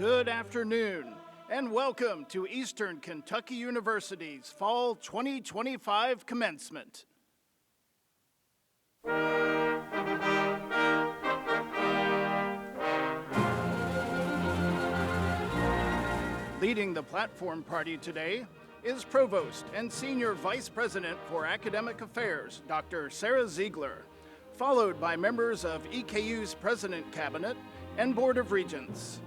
Good afternoon, and welcome to Eastern Kentucky University's Fall 2025 Commencement. Leading the platform party today is Provost and Senior Vice President for Academic Affairs, Dr. Sarah Ziegler, followed by members of EKU's President Cabinet and Board of Regents.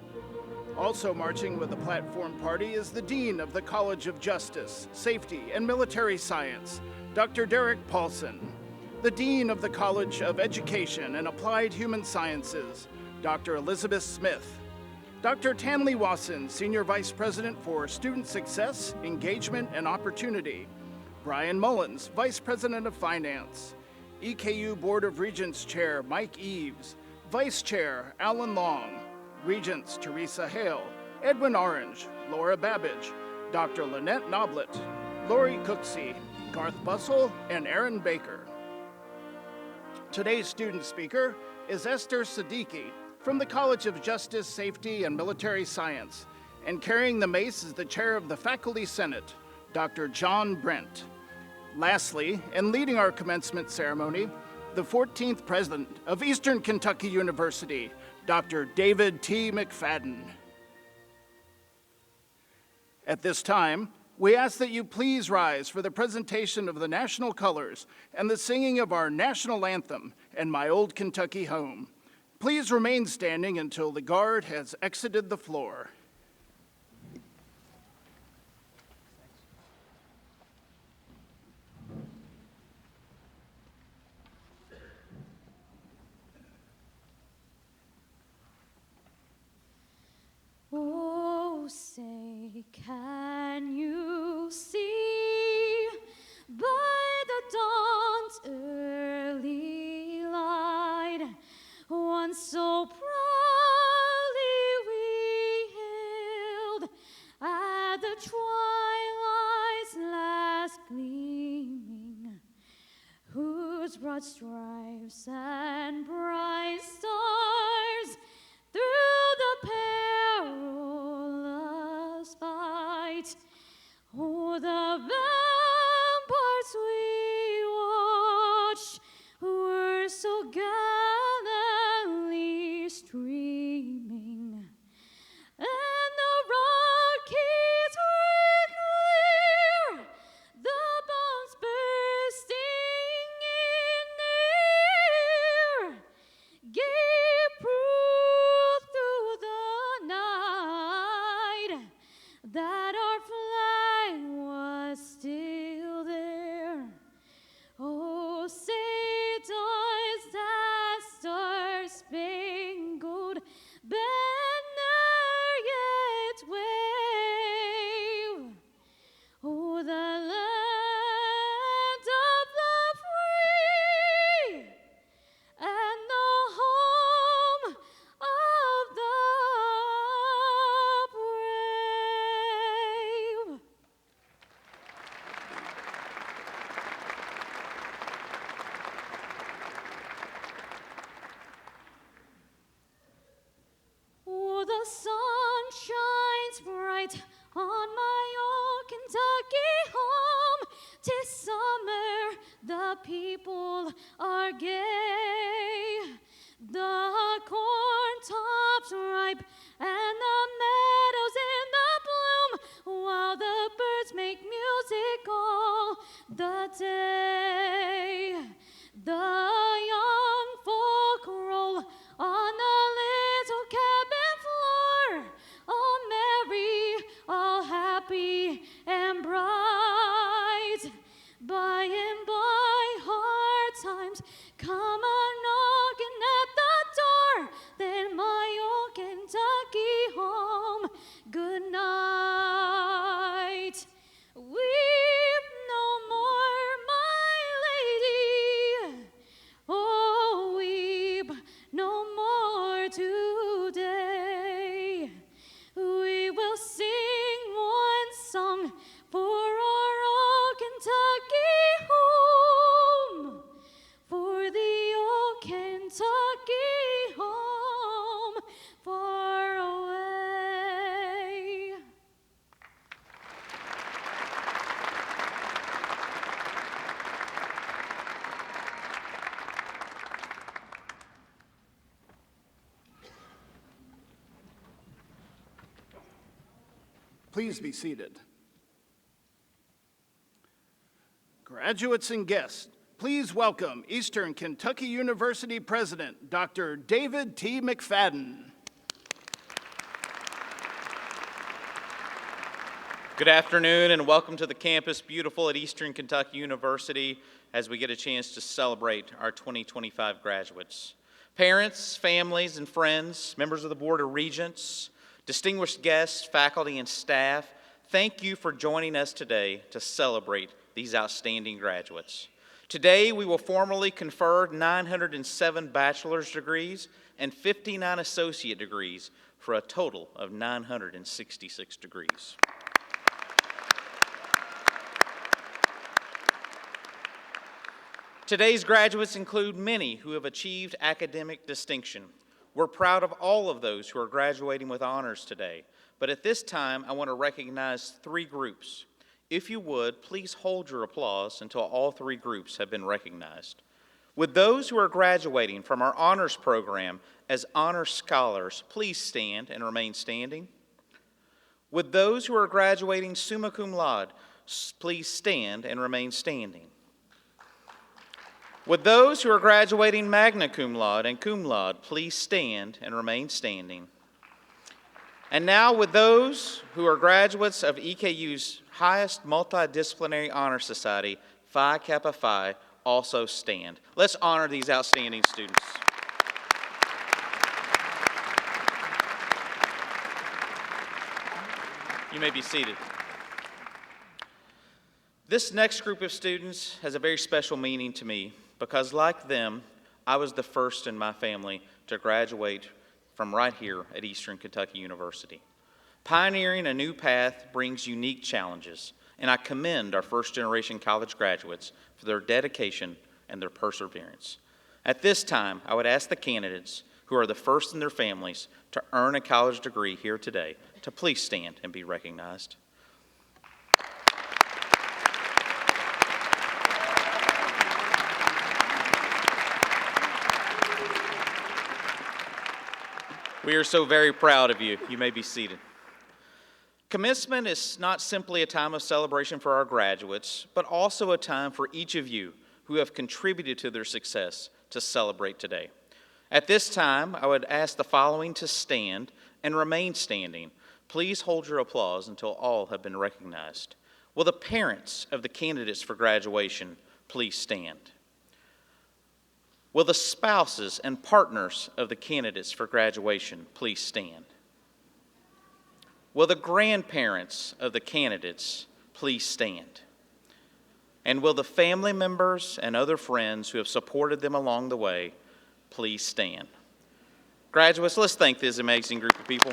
Also marching with the platform party is the Dean of the College of Justice, Safety, and Military Science, Dr. Derek Paulson, the Dean of the College of Education and Applied Human Sciences, Dr. Elizabeth Smith, Dr. Tanley Wasson, Senior Vice President for Student Success, Engagement, and Opportunity, Brian Mullins, Vice President of Finance, EKU Board of Regents Chair Mike Eves, Vice Chair Alan Long, Regents Teresa Hale, Edwin Orange, Laura Babbage, Dr. Lynette Noblet, Lori Cooksey, Garth Bussell, and Aaron Baker. Today's student speaker is Esther Siddiqui from the College of Justice, Safety, and Military Science, and carrying the mace is the chair of the Faculty Senate, Dr. John Brent. Lastly, and leading our commencement ceremony, the 14th President of Eastern Kentucky University, Dr. David T. McFadden. At this time, we ask that you please rise for the presentation of the national colors and the singing of our national anthem, "And My Old Kentucky Home." Please remain standing until the guard has exited the floor. Oh, say, can you see by the dawn's early light, once so proudly we hailed at the twilight's last gleaming, whose broad stripes and bright stars through the perilous fight, oh, the ramparts we watched were so gallantly streaming, and the rockets ring clear, the bombs bursting in air, gave proof through the night that our flag was still there. Oh, say does that star-spangled banner yet wave? Oh, the land of the free and the home of the brave. Oh, the sun shines bright on my old Kentucky home. 'Tis summer, the people are gay. The corn tops ripe and the meadows in the bloom, while the birds make music all the day. The young folk roll on the little cabin floor, all merry, all happy and bright. By and by, hard times come a-knocking at the door, then my old Kentucky home, good night. Weep no more, my lady, oh, weep no more today. We will sing one song for our old Kentucky home, for the old Kentucky home far away. Please be seated. Graduates and guests, please welcome Eastern Kentucky University President, Dr. David T. McFadden. Good afternoon and welcome to the campus beautiful at Eastern Kentucky University as we get a chance to celebrate our 2025 graduates. Parents, families, and friends, members of the Board of Regents, distinguished guests, faculty, and staff, thank you for joining us today to celebrate these outstanding graduates. Today, we will formally confer 907 bachelor's degrees and 59 associate degrees for a total of 966 degrees. Today's graduates include many who have achieved academic distinction. We're proud of all of those who are graduating with honors today, but at this time, I want to recognize three groups. If you would, please hold your applause until all three groups have been recognized. With those who are graduating from our honors program as honor scholars, please stand and remain standing. With those who are graduating summa cum laude, please stand and remain standing. With those who are graduating magna cum laude and cum laude, please stand and remain standing. And now with those who are graduates of EKU's highest multidisciplinary honor society, Phi Kappa Phi, also stand. Let's honor these outstanding students. You may be seated. This next group of students has a very special meaning to me because, like them, I was the first in my family to graduate from right here at Eastern Kentucky University. Pioneering a new path brings unique challenges, and I commend our first-generation college graduates for their dedication and their perseverance. At this time, I would ask the candidates who are the first in their families to earn a college degree here today to please stand and be recognized. We are so very proud of you. You may be seated. Commencement is not simply a time of celebration for our graduates, but also a time for each of you who have contributed to their success to celebrate today. At this time, I would ask the following to stand and remain standing. Please hold your applause until all have been recognized. Will the parents of the candidates for graduation please stand? Will the spouses and partners of the candidates for graduation please stand? Will the grandparents of the candidates please stand? And will the family members and other friends who have supported them along the way please stand? Graduates, let's thank this amazing group of people.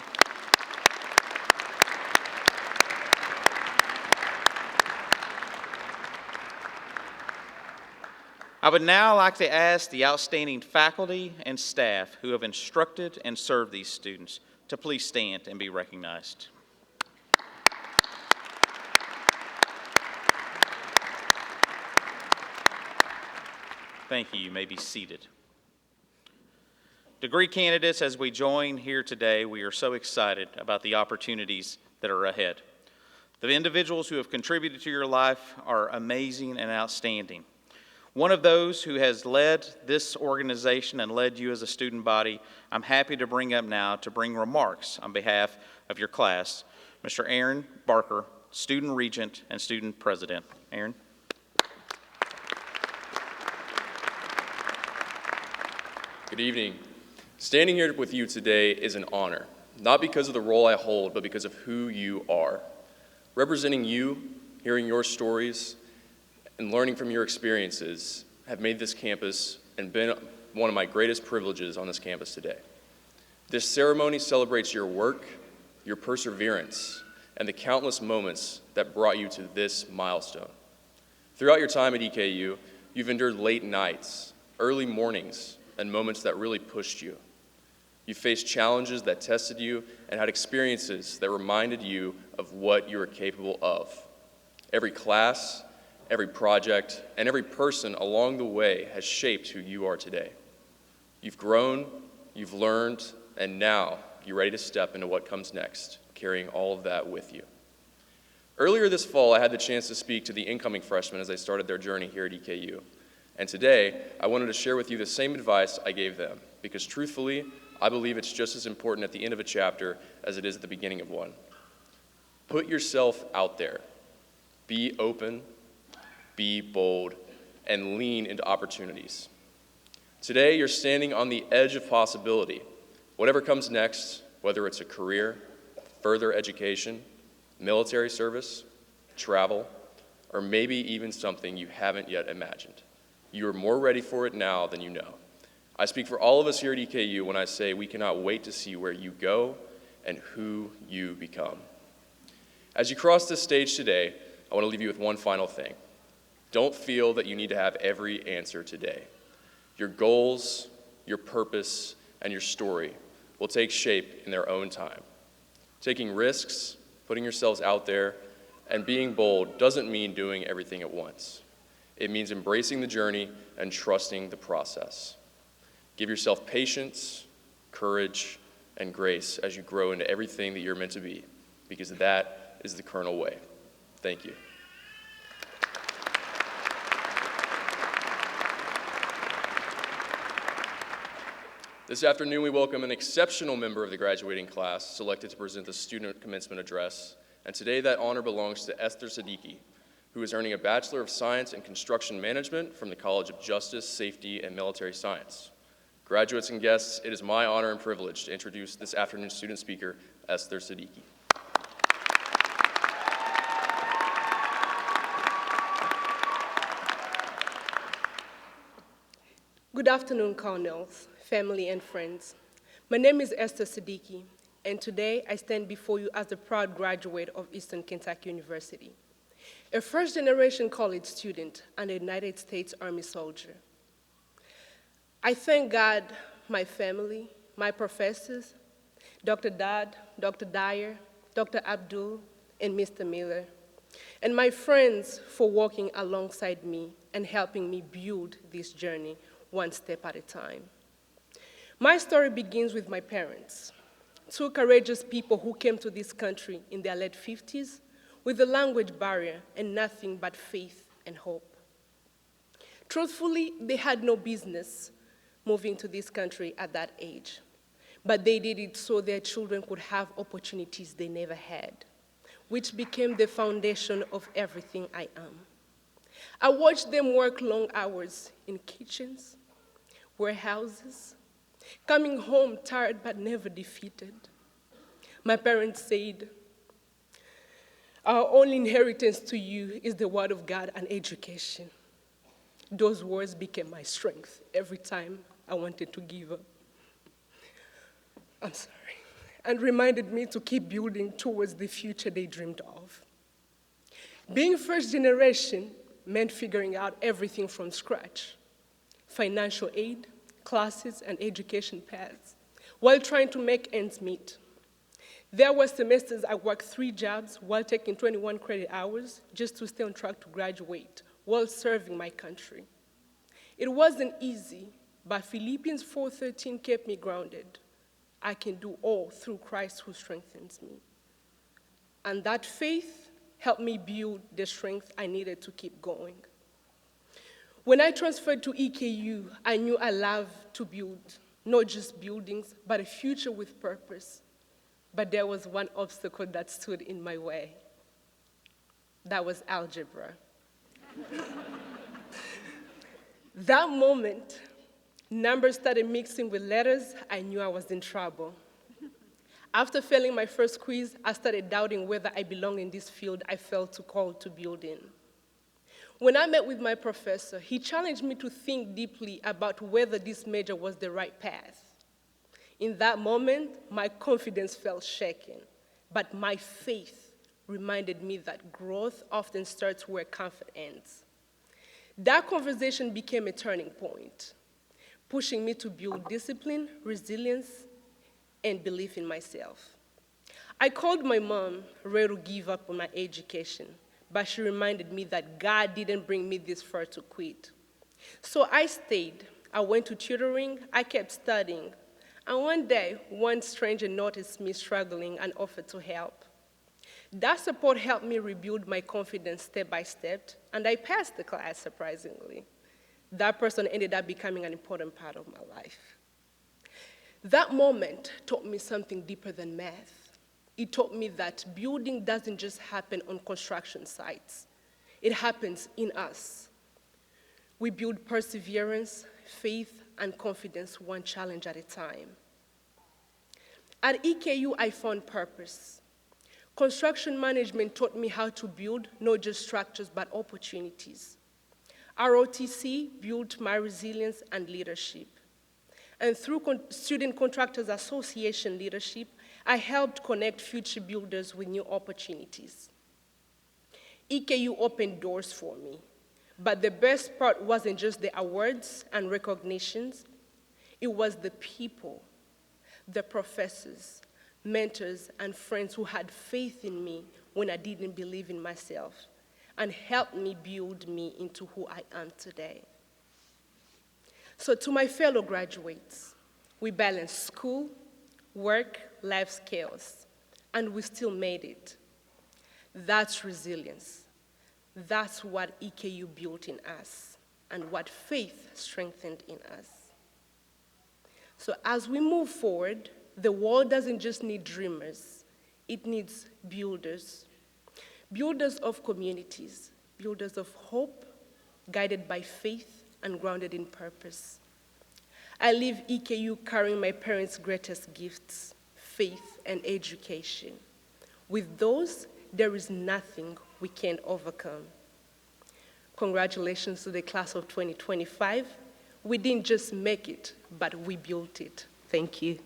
I would now like to ask the outstanding faculty and staff who have instructed and served these students to please stand and be recognized. Thank you. You may be seated. Degree candidates, as we join here today, we are so excited about the opportunities that are ahead. The individuals who have contributed to your life are amazing and outstanding. One of those who has led this organization and led you as a student body, I'm happy to bring up now to bring remarks on behalf of your class, Mr. Aaron Barker, Student Regent and Student President. Aaron. Good evening. Standing here with you today is an honor, not because of the role I hold, but because of who you are. Representing you, hearing your stories, and learning from your experiences have made this campus and been one of my greatest privileges on this campus today. This ceremony celebrates your work, your perseverance, and the countless moments that brought you to this milestone. Throughout your time at EKU, you've endured late nights, early mornings, and moments that really pushed you. You faced challenges that tested you and had experiences that reminded you of what you are capable of. Every class, every project, and every person along the way has shaped who you are today. You've grown, you've learned, and now you're ready to step into what comes next, carrying all of that with you. Earlier this fall, I had the chance to speak to the incoming freshmen as they started their journey here at EKU. And today, I wanted to share with you the same advice I gave them, because truthfully, I believe it's just as important at the end of a chapter as it is at the beginning of one. Put yourself out there. Be open, be bold, and lean into opportunities. Today, you're standing on the edge of possibility. Whatever comes next, whether it's a career, further education, military service, travel, or maybe even something you haven't yet imagined. You are more ready for it now than you know. I speak for all of us here at EKU when I say we cannot wait to see where you go and who you become. As you cross this stage today, I want to leave you with one final thing. Don't feel that you need to have every answer today. Your goals, your purpose, and your story will take shape in their own time. Taking risks, putting yourselves out there, and being bold doesn't mean doing everything at once. It means embracing the journey and trusting the process. Give yourself patience, courage, and grace as you grow into everything that you're meant to be, because that is the Colonel way. Thank you. This afternoon, we welcome an exceptional member of the graduating class selected to present the student commencement address, and today that honor belongs to Esther Siddiqui, who is earning a Bachelor of Science in Construction Management from the College of Justice, Safety, and Military Science. Graduates and guests, it is my honor and privilege to introduce this afternoon's student speaker, Esther Siddiqui. Good afternoon, Colonels, family, and friends. My name is Esther Siddiqui, and today I stand before you as the proud graduate of Eastern Kentucky University, a first-generation college student and a United States Army soldier. I thank God, my family, my professors, Dr. Dodd, Dr. Dyer, Dr. Abdul, and Mr. Miller, and my friends for working alongside me and helping me build this journey one step at a time. My story begins with my parents, two courageous people who came to this country in their late 50s with a language barrier and nothing but faith and hope. Truthfully, they had no business moving to this country at that age, but they did it so their children could have opportunities they never had, which became the foundation of everything I am. I watched them work long hours in kitchens, warehouses, coming home tired but never defeated. My parents said, "Our only inheritance to you is the word of God and education." Those words became my strength every time I wanted to give up. And reminded me to keep building towards the future they dreamed of. Being first generation meant figuring out everything from scratch: financial aid, classes, and education paths, while trying to make ends meet. There were semesters I worked 3 jobs while taking 21 credit hours just to stay on track to graduate while serving my country. It wasn't easy, but Philippians 4:13 kept me grounded. I can do all through Christ who strengthens me. And that faith helped me build the strength I needed to keep going. When I transferred to EKU, I knew I loved to build, not just buildings, but a future with purpose. But there was one obstacle that stood in my way. That was algebra. That moment, numbers started mixing with letters, I knew I was in trouble. After failing my first quiz, I started doubting whether I belong in this field I felt called to build in. When I met with my professor, he challenged me to think deeply about whether this major was the right path. In that moment, my confidence felt shaken, but my faith reminded me that growth often starts where comfort ends. That conversation became a turning point, pushing me to build discipline, resilience, and belief in myself. I called my mom, ready to give up on my education, but she reminded me that God didn't bring me this far to quit. So I stayed. I went to tutoring, I kept studying, and one day, one stranger noticed me struggling and offered to help. That support helped me rebuild my confidence step by step, and I passed the class, surprisingly. That person ended up becoming an important part of my life. That moment taught me something deeper than math. It taught me that building doesn't just happen on construction sites. It happens in us. We build perseverance, faith, and confidence one challenge at a time. At EKU, I found purpose. Construction management taught me how to build not just structures, but opportunities. ROTC built my resilience and leadership. And through Student Contractors Association leadership, I helped connect future builders with new opportunities. EKU opened doors for me, but the best part wasn't just the awards and recognitions, it was the people, the professors, mentors, and friends who had faith in me when I didn't believe in myself and helped me build me into who I am today. So to my fellow graduates, we balanced school, work, life skills, and we still made it. That's resilience. That's what EKU built in us and what faith strengthened in us. So as we move forward, the world doesn't just need dreamers, it needs builders. Builders of communities, builders of hope, guided by faith and grounded in purpose. I leave EKU carrying my parents' greatest gifts, faith and education. With those, there is nothing we can't overcome. Congratulations to the class of 2025. We didn't just make it, but we built it. Thank you.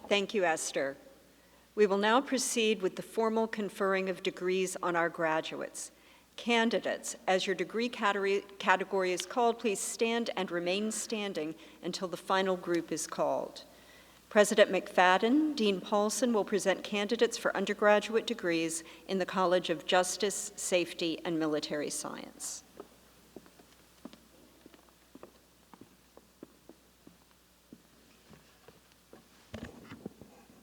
Thank you, Esther. We will now proceed with the formal conferring of degrees on our graduates. Candidates, as your degree category is called, please stand and remain standing until the final group is called. President McFadden, Dean Paulson will present candidates for undergraduate degrees in the College of Justice, Safety, and Military Science.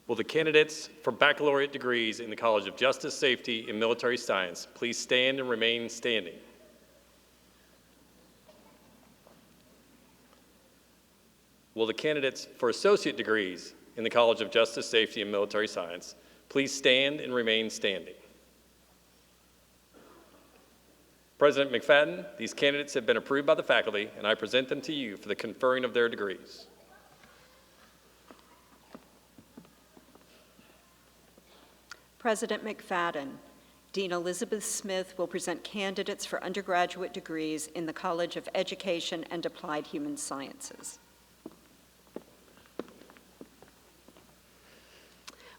Will the candidates for baccalaureate degrees in the College of Justice, Safety, and Military Science please stand and remain standing? Will the candidates for associate degrees in the College of Justice, Safety, and Military Science please stand and remain standing? President McFadden, these candidates have been approved by the faculty, and I present them to you for the conferring of their degrees. President McFadden, Dean Elizabeth Smith will present candidates for undergraduate degrees in the College of Education and Applied Human Sciences.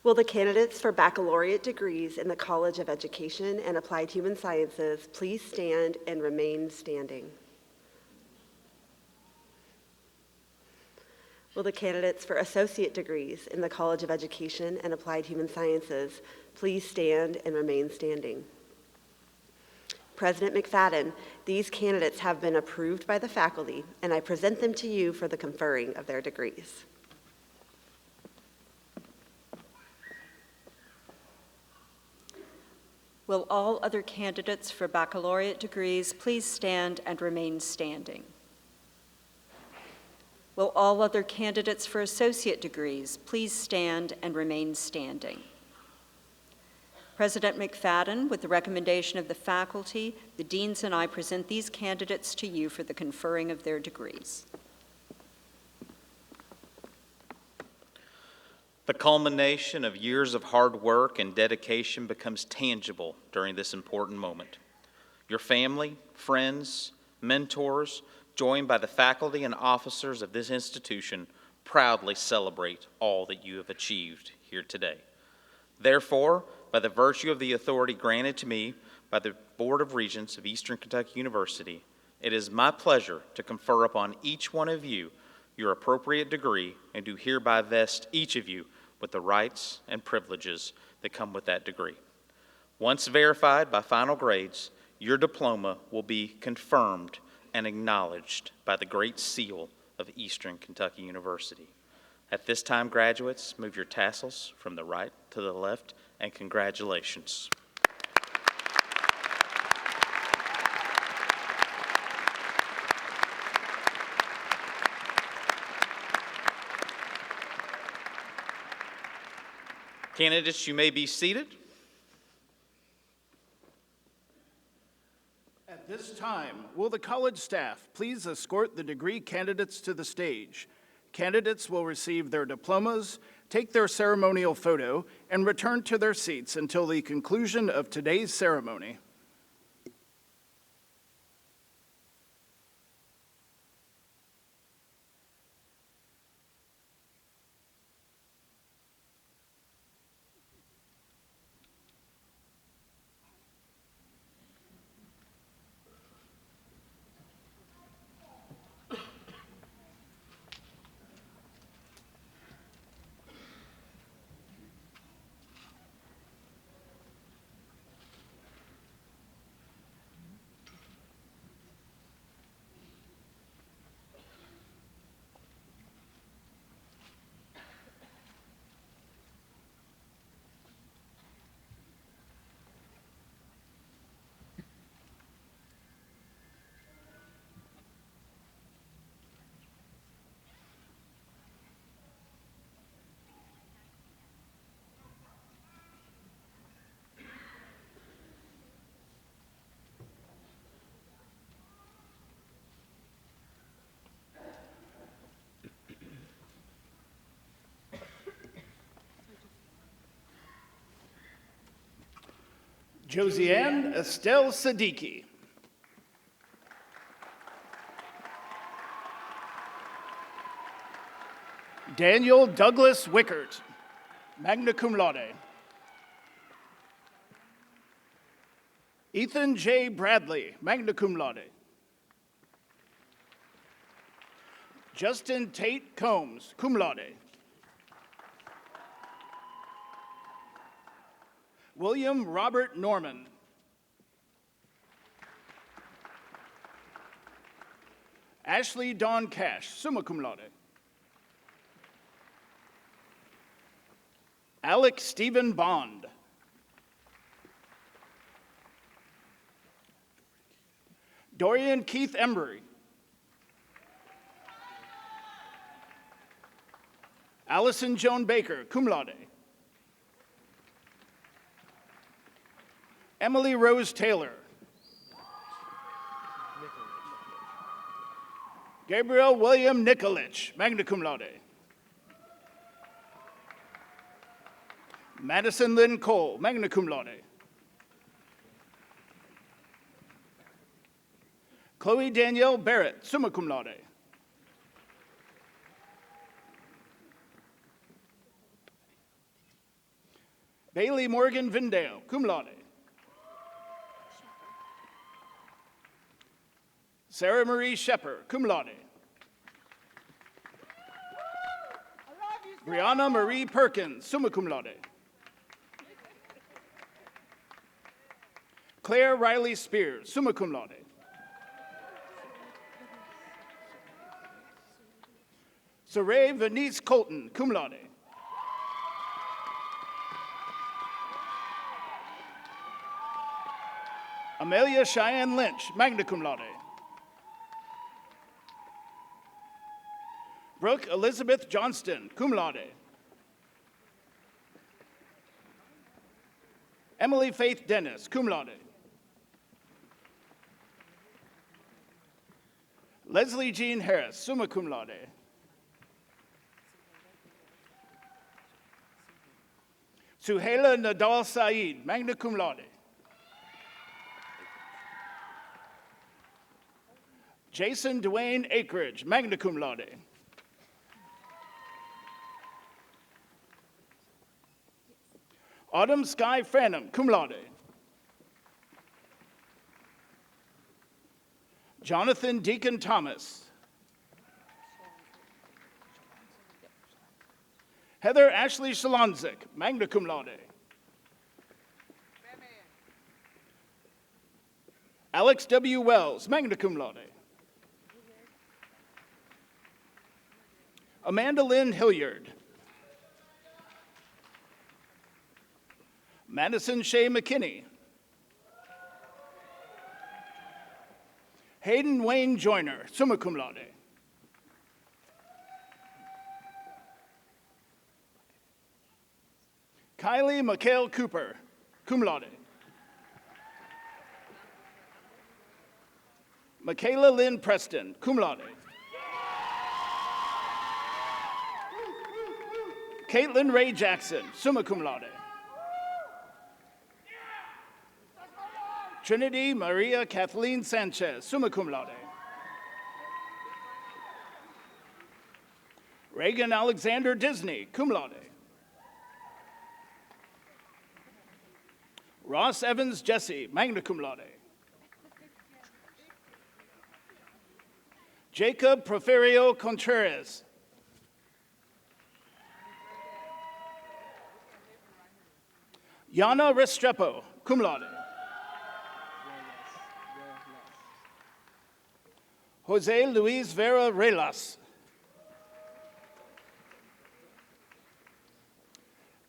Will the candidates for baccalaureate degrees in the College of Education and Applied Human Sciences please stand and remain standing? Will the candidates for associate degrees in the College of Education and Applied Human Sciences please stand and remain standing? President McFadden, these candidates have been approved by the faculty, and I present them to you for the conferring of their degrees. Will all other candidates for baccalaureate degrees please stand and remain standing? Will all other candidates for associate degrees please stand and remain standing? President McFadden, with the recommendation of the faculty, the deans and I present these candidates to you for the conferring of their degrees. The culmination of years of hard work and dedication becomes tangible during this important moment. Your family, friends, mentors, joined by the faculty and officers of this institution, proudly celebrate all that you have achieved here today. Therefore, by the virtue of the authority granted to me by the Board of Regents of Eastern Kentucky University, it is my pleasure to confer upon each one of you your appropriate degree and do hereby vest each of you with the rights and privileges that come with that degree. Once verified by final grades, your diploma will be confirmed and acknowledged by the Great Seal of Eastern Kentucky University. At this time, graduates, move your tassels from the right to the left, and congratulations. Candidates, you may be seated. At this time, will the college staff please escort the degree candidates to the stage? Candidates will receive their diplomas, take their ceremonial photo, and return to their seats until the conclusion of today's ceremony. Josiane Estelle Siddiqui. Daniel Douglas Wickert, magna cum laude. Ethan J. Bradley, magna cum laude. Justin Tate Combs, cum laude. William Robert Norman. Ashley Dawn Cash, summa cum laude. Alec Stephen Bond. Dorian Keith Embry. Allison Joan Baker, cum laude. Emily Rose Taylor. Gabriel William Nikolich, magna cum laude. Madison Lynn Cole, magna cum laude. Chloe Danielle Barrett, summa cum laude. Bailey Morgan Vindale, cum laude. Sarah Marie Shepard, cum laude. Brianna Marie Perkins, summa cum laude. Claire Riley Spears, summa cum laude. Saray Venice Colton, cum laude. Amelia Cheyenne Lynch, magna cum laude. Brooke Elizabeth Johnston, cum laude. Emily Faith Dennis, cum laude. Leslie Jean Harris, summa cum laude. Suhaila Nadal Saeed, magna cum laude. Jason Dwayne Akridge, magna cum laude. Autumn Sky Phantom, cum laude. Jonathan Deacon Thomas. Heather Ashley Shalonzik, magna cum laude. Alex W. Wells, magna cum laude. Amanda Lynn Hilliard. Madison Shea McKinney. Hayden Wayne Joyner, summa cum laude. Kylie McHale Cooper, cum laude. Michaela Lynn Preston, cum laude. Caitlin Ray Jackson, summa cum laude. Trinity Maria Kathleen Sanchez, summa cum laude. Reagan Alexander Disney, cum laude. Ross Evans Jesse, magna cum laude. Jacob Proferio Contreras. Yana Restrepo, cum laude. Jose Luis Vera Relas.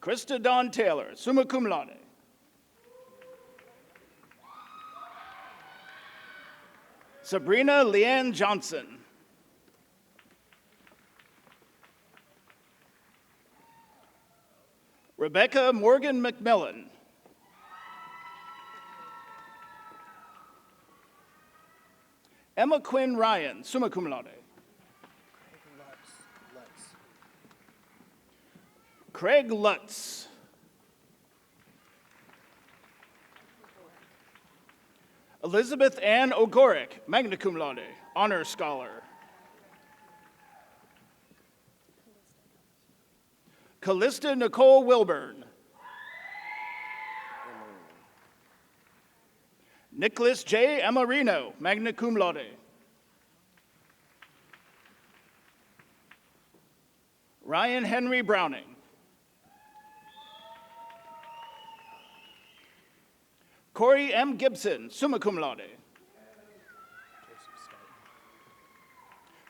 Krista Dawn Taylor, summa cum laude. Sabrina Leanne Johnson. Rebecca Morgan McMillan. Emma Quinn Ryan, summa cum laude. Craig Lutz. Elizabeth Ann Ogorick, magna cum laude, honor scholar. Callista Nicole Wilburn. Nicholas J. Amarino, magna cum laude. Ryan Henry Browning. Corey M. Gibson, summa cum laude.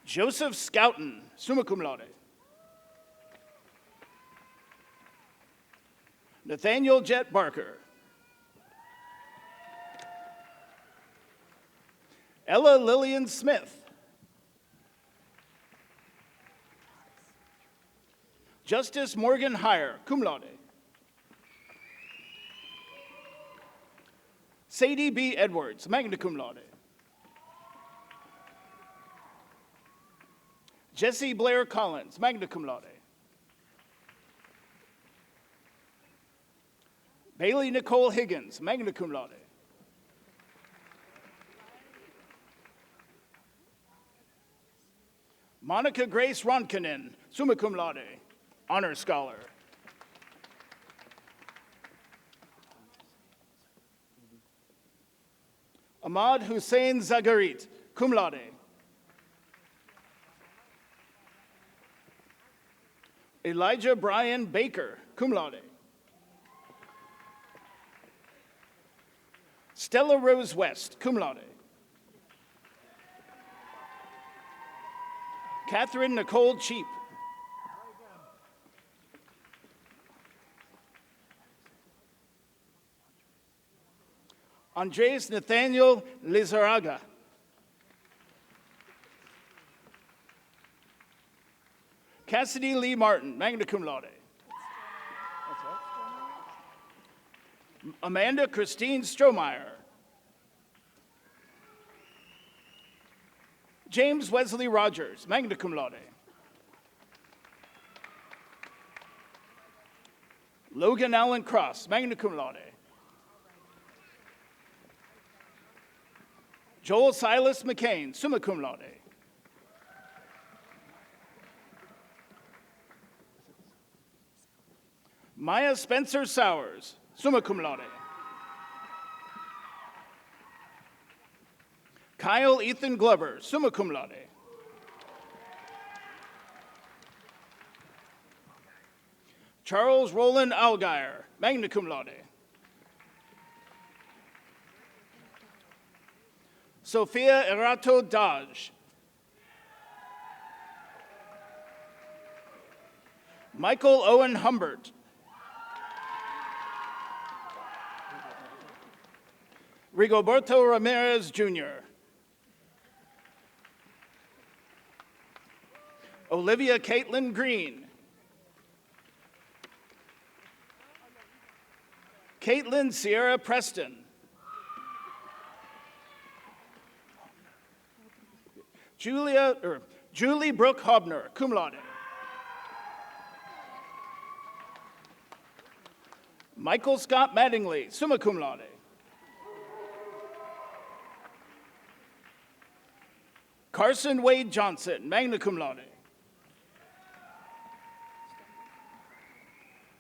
Joseph Scouten, summa cum laude. Nathaniel Jet Barker. Ella Lillian Smith. Justice Morgan Heyer, cum laude. Sadie B. Edwards, magna cum laude. Jesse Blair Collins, magna cum laude. Bailey Nicole Higgins, magna cum laude. Monica Grace Ronkanen, summa cum laude, honor scholar. Ahmad Hussein Zagarit, cum laude. Elijah Brian Baker, cum laude. Stella Rose West, cum laude. Catherine Nicole Cheap. Andres Nathaniel Lizarraga. Cassidy Lee Martin, magna cum laude. Amanda Christine Strohmeyer. James Wesley Rogers, magna cum laude. Logan Allen Cross, magna cum laude. Joel Silas McCain, summa cum laude. Maya Spencer Sowers, summa cum laude. Kyle Ethan Glover, summa cum laude. Charles Roland Algier, magna cum laude. Sophia Erato Dodge. Michael Owen Humbert. Rigoberto Ramirez, Jr. Olivia Caitlin Green. Caitlin Sierra Preston. Julie Brooke Hobner, cum laude. Michael Scott Mattingly, summa cum laude. Carson Wade Johnson, magna cum laude.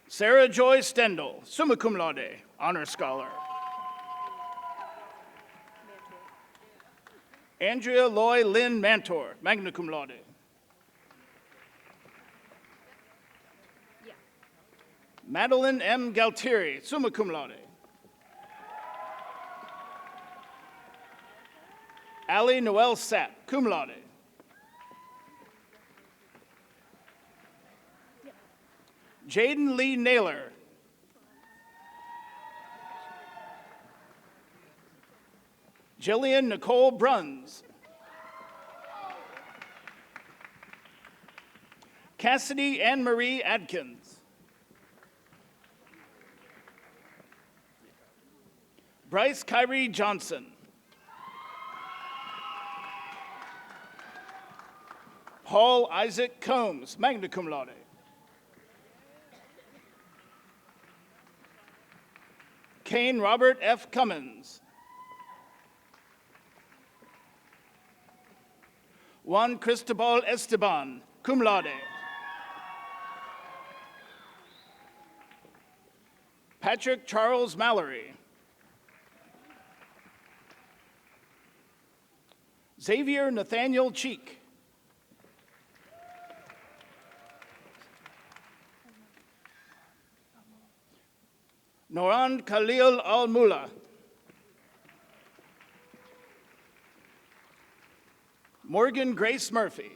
Sarah Joy Stendel, summa cum laude, honor scholar. Andrea Loy Lynn Mantor, magna cum laude. Madeline M. Galtieri, summa cum laude. Allie Noel Sapp, cum laude. Jaden Lee Naylor. Jillian Nicole Bruns. Cassidy Ann Marie Adkins. Bryce Kyrie Johnson. Paul Isaac Combs, magna cum laude. Kane Robert F. Cummins. Juan Cristobal Esteban, cum laude. Patrick Charles Mallory. Xavier Nathaniel Cheek. Noran Khalil Al-Mula. Morgan Grace Murphy.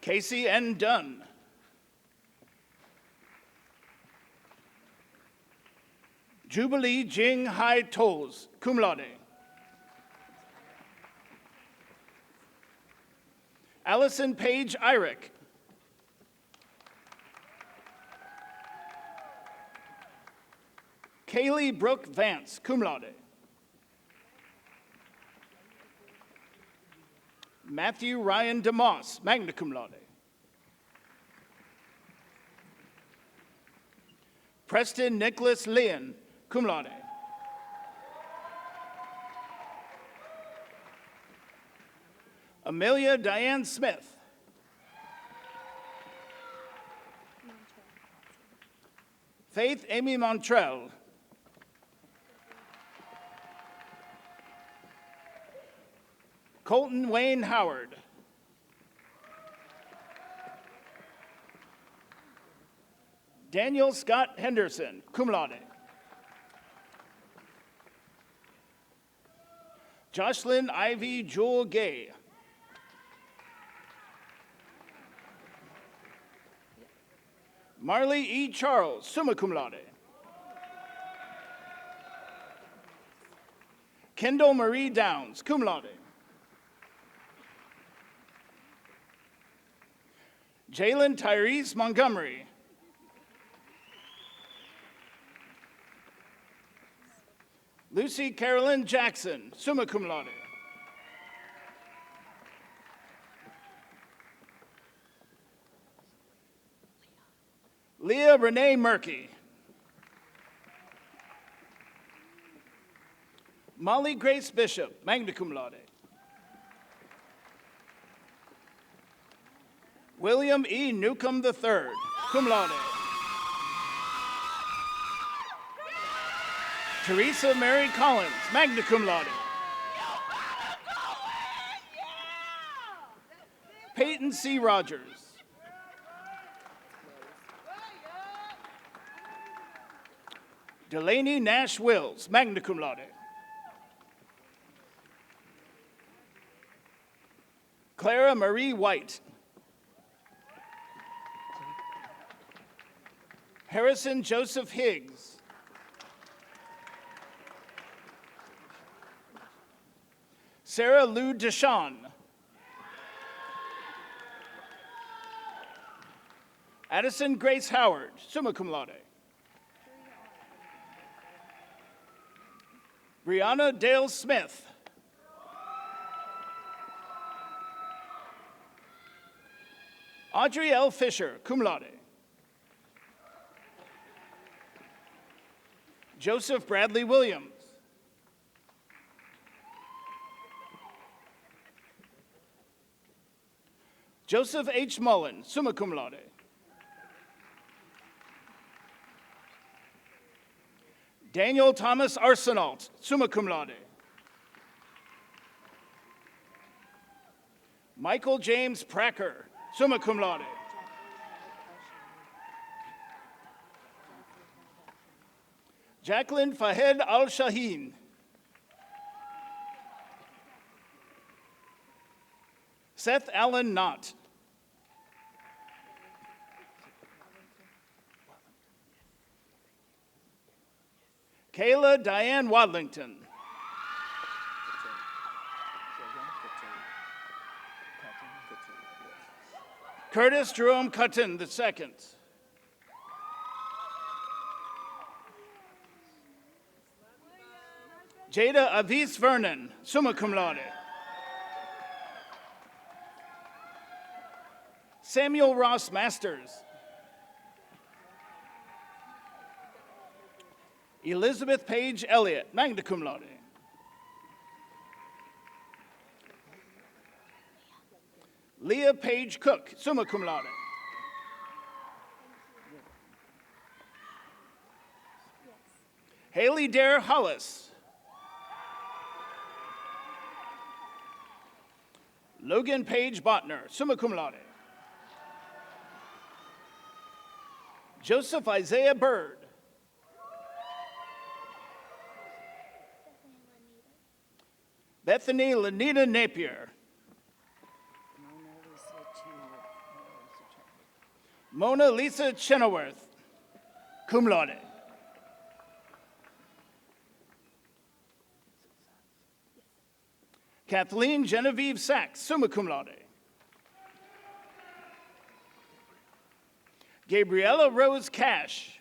Casey N. Dunn. Jubilee Jing Hai Toles, cum laude. Allison Page Irick. Kaylee Brooke Vance, cum laude. Matthew Ryan DeMoss, magna cum laude. Preston Nicholas Lynn, cum laude. Amelia Diane Smith. Faith Amy Montrell. Colton Wayne Howard. Daniel Scott Henderson, cum laude. Jocelyn Ivy Jewel Gay. Marley E. Charles, summa cum laude. Kendall Marie Downs, cum laude. Jalen Tyrese Montgomery. Lucy Carolyn Jackson, summa cum laude. Leah Renee Murky. Molly Grace Bishop, magna cum laude. William E. Newcomb III, cum laude. Teresa Mary Collins, magna cum laude. Peyton C. Rogers. Delaney Nash Wills, magna cum laude. Clara Marie White. Harrison Joseph Higgs. Sarah Lou Deshawn. Addison Grace Howard, summa cum laude. Brianna Dale Smith. Audrey L. Fisher, cum laude. Joseph Bradley Williams. Joseph H. Mullen, summa cum laude. Daniel Thomas Arsenault, summa cum laude. Michael James Pracker, summa cum laude. Jacqueline Fahed Al-Shaheen. Seth Allen Knott. Kayla Diane Wadlington. Curtis Jerome Cutton II. Jada Avis Vernon, summa cum laude. Samuel Ross Masters. Elizabeth Page Elliott, magna cum laude. Leah Page Cook, summa cum laude. Haley Dare Hollis. Logan Page Botner, summa cum laude. Joseph Isaiah Bird. Bethany Lanita Napier. Mona Lisa Chenoweth, cum laude. Kathleen Genevieve Sachs, summa cum laude. Gabriella Rose Cash.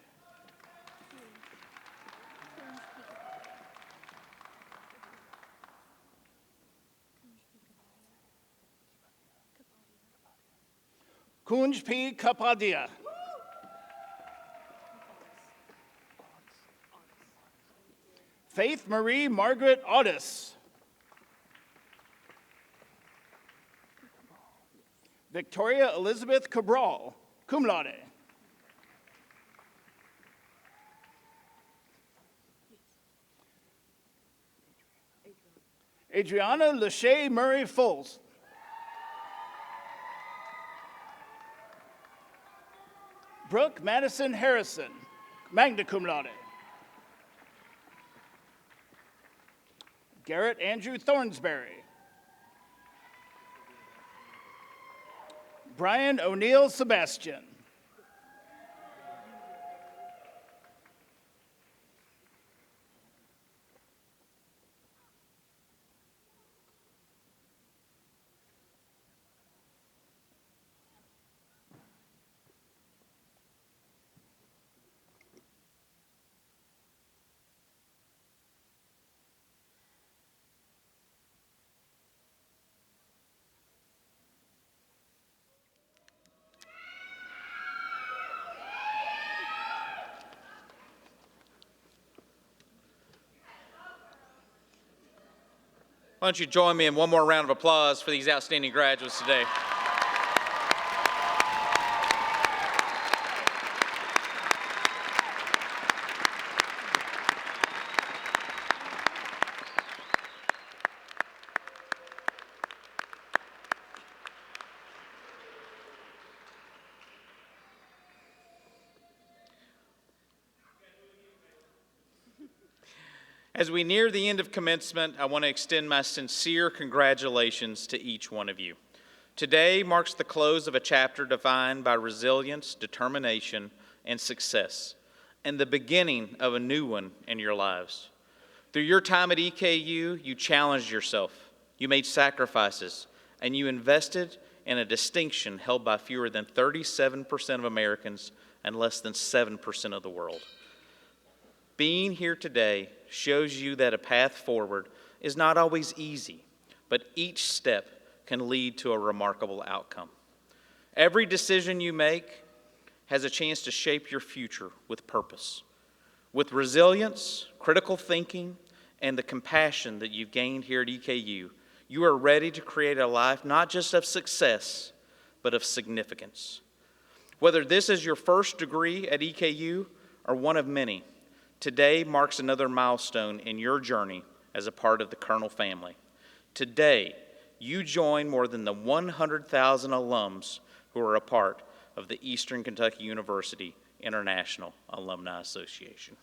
Kunj P. Kapadia. Faith Marie Margaret Audis. Victoria Elizabeth Cabral, cum laude. Adriana Lachey Murray Foles. Brooke Madison Harrison, magna cum laude. Garrett Andrew Thornsberry. Brian O'Neill Sebastian. Why don't you join me in one more round of applause for these outstanding graduates today. As we near the end of commencement, I want to extend my sincere congratulations to each one of you. Today marks the close of a chapter defined by resilience, determination, and success, and the beginning of a new one in your lives. Through your time at EKU, you challenged yourself, you made sacrifices, and you invested in a distinction held by fewer than 37% of Americans and less than 7% of the world. Being here today shows you that a path forward is not always easy, but each step can lead to a remarkable outcome. Every decision you make has a chance to shape your future with purpose. With resilience, critical thinking, and the compassion that you've gained here at EKU, you are ready to create a life not just of success, but of significance. Whether this is your first degree at EKU or one of many, today marks another milestone in your journey as a part of the Colonel family. Today, you join more than the 100,000 alums who are a part of the Eastern Kentucky University International Alumni Association.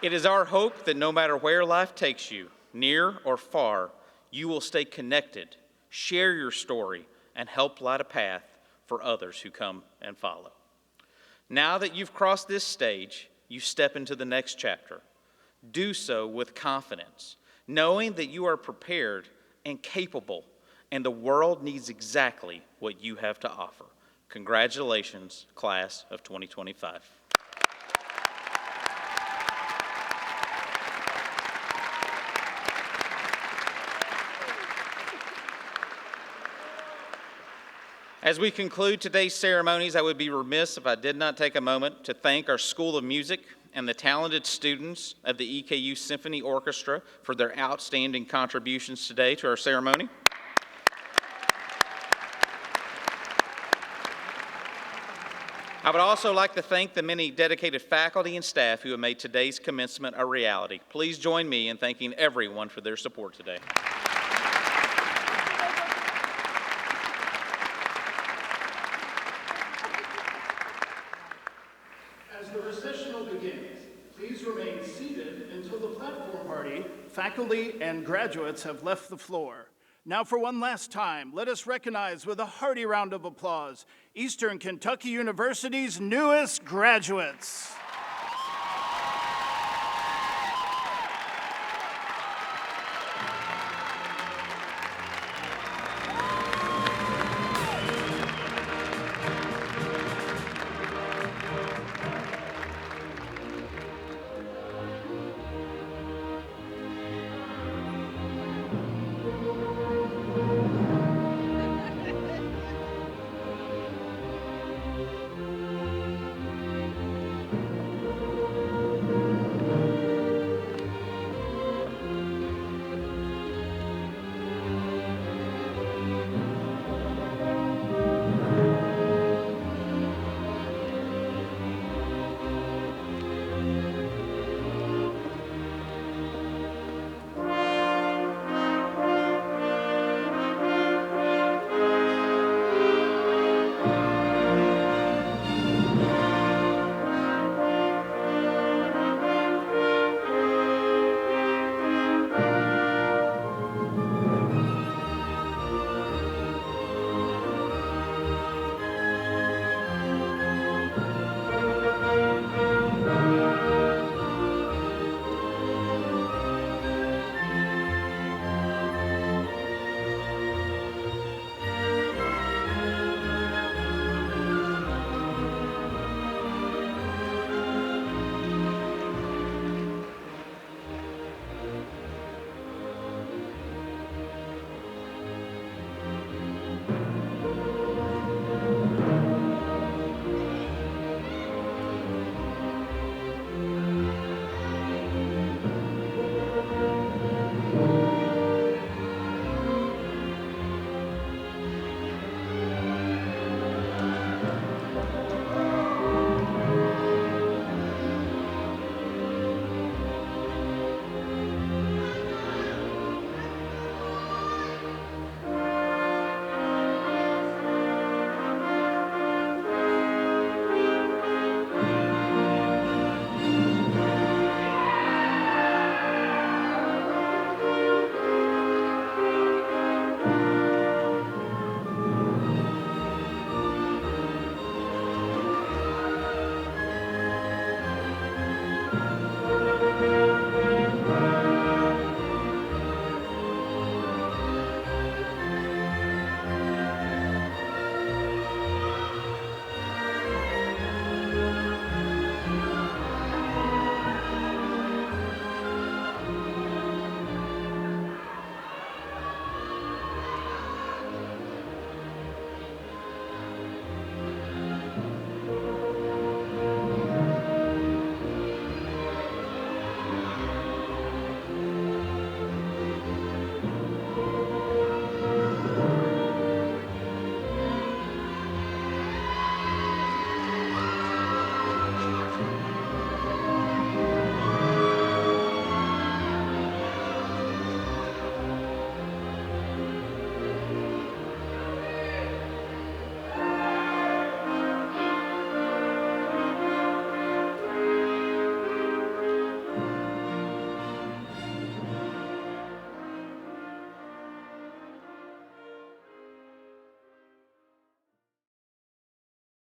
It is our hope that no matter where life takes you, near or far, you will stay connected, share your story, and help light a path for others who come and follow. Now that you've crossed this stage, you step into the next chapter. Do so with confidence, knowing that you are prepared and capable, and the world needs exactly what you have to offer. Congratulations, class of 2025. As we conclude today's ceremonies, I would be remiss if I did not take a moment to thank our School of Music and the talented students of the EKU Symphony Orchestra for their outstanding contributions today to our ceremony. I would also like to thank the many dedicated faculty and staff who have made today's commencement a reality. Please join me in thanking everyone for their support today. The recessional begins. Please remain seated until the platform party, faculty, and graduates have left the floor. Now for one last time, let us recognize with a hearty round of applause Eastern Kentucky University's newest graduates.